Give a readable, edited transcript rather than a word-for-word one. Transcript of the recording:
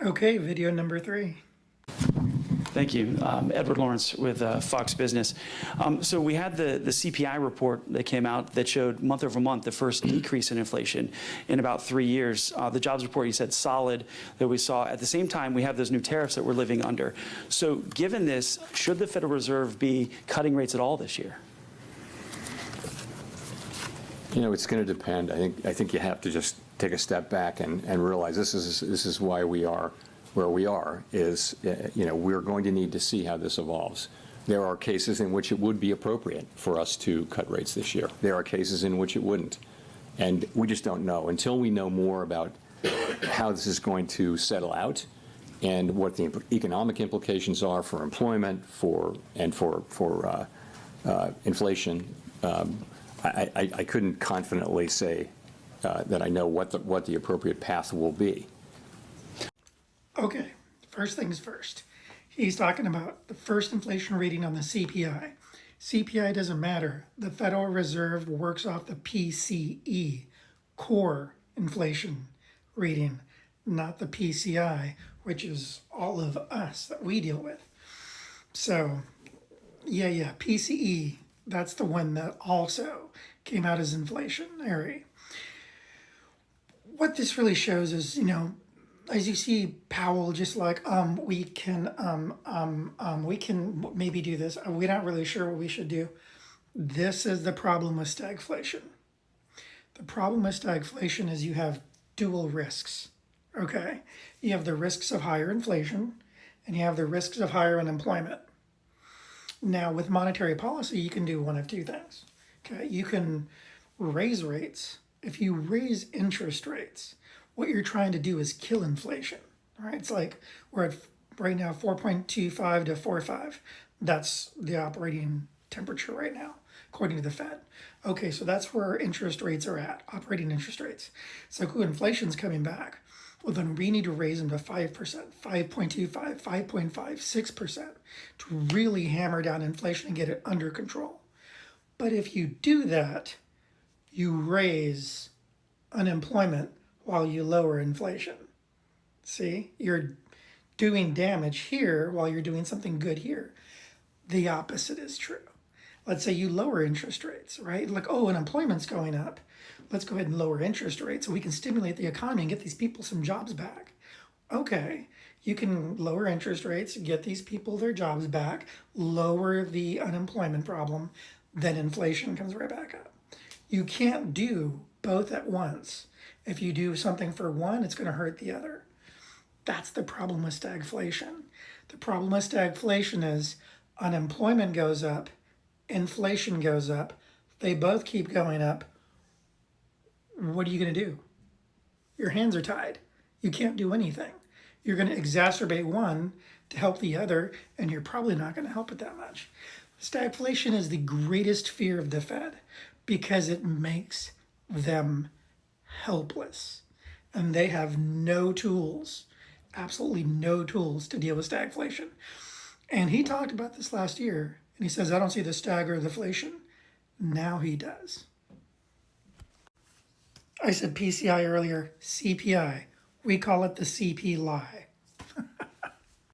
Okay, video number 3. Thank you. Edward Lawrence with Fox Business. So we had the CPI report that came out that showed month over month the first decrease in inflation in about 3 years. The jobs report, you said, solid that we saw. At the same time, we have those new tariffs that we're living under. So given this, should the Federal Reserve be cutting rates at all this year? You know, it's going to depend. I think you have to just take a step back and realize this is why we are where we are. Is we're going to need to see how this evolves. There are cases in which it would be appropriate for us to cut rates this year. There are cases in which it wouldn't, and we just don't know until we know more about how this is going to settle out and what the economic implications are for employment, for inflation. I couldn't confidently say that I know what the appropriate path will be. Okay, first things first. He's talking about the first inflation reading on the CPI. CPI doesn't matter. The Federal Reserve works off the PCE, core inflation reading, not the PCI, which is all of us that we deal with. So, yeah, PCE, that's the one that also came out as inflationary. What this really shows is, as you see Powell just like, we can maybe do this. We're not really sure what we should do. This is the problem with stagflation. The problem with stagflation is you have dual risks, okay? You have the risks of higher inflation and you have the risks of higher unemployment. Now, with monetary policy, you can do one of two things, okay? You can raise rates. If you raise interest rates, what you're trying to do is kill inflation, right? It's like we're at right now 4.25 to 4.5. That's the operating temperature right now, according to the Fed. Okay, so that's where interest rates are at, operating interest rates. So inflation's coming back. Well, then we need to raise them to 5%, 5.25, 5.5, 6% to really hammer down inflation and get it under control. But if you do that, you raise unemployment while you lower inflation. See, you're doing damage here while you're doing something good here. The opposite is true. Let's say you lower interest rates, right? Like, unemployment's going up. Let's go ahead and lower interest rates so we can stimulate the economy and get these people some jobs back. Okay, you can lower interest rates, get these people their jobs back, lower the unemployment problem, then inflation comes right back up. You can't do both at once. If you do something for one, it's going to hurt the other. That's the problem with stagflation. The problem with stagflation is unemployment goes up, inflation goes up, they both keep going up. What are you going to do? Your hands are tied. You can't do anything. You're going to exacerbate one to help the other, and you're probably not going to help it that much. Stagflation is the greatest fear of the Fed because it makes them helpless. And they have no tools, absolutely no tools to deal with stagflation. And he talked about this last year, and he says, I don't see the stag or the inflation. Now he does. I said PCI earlier, CPI. We call it the CP lie.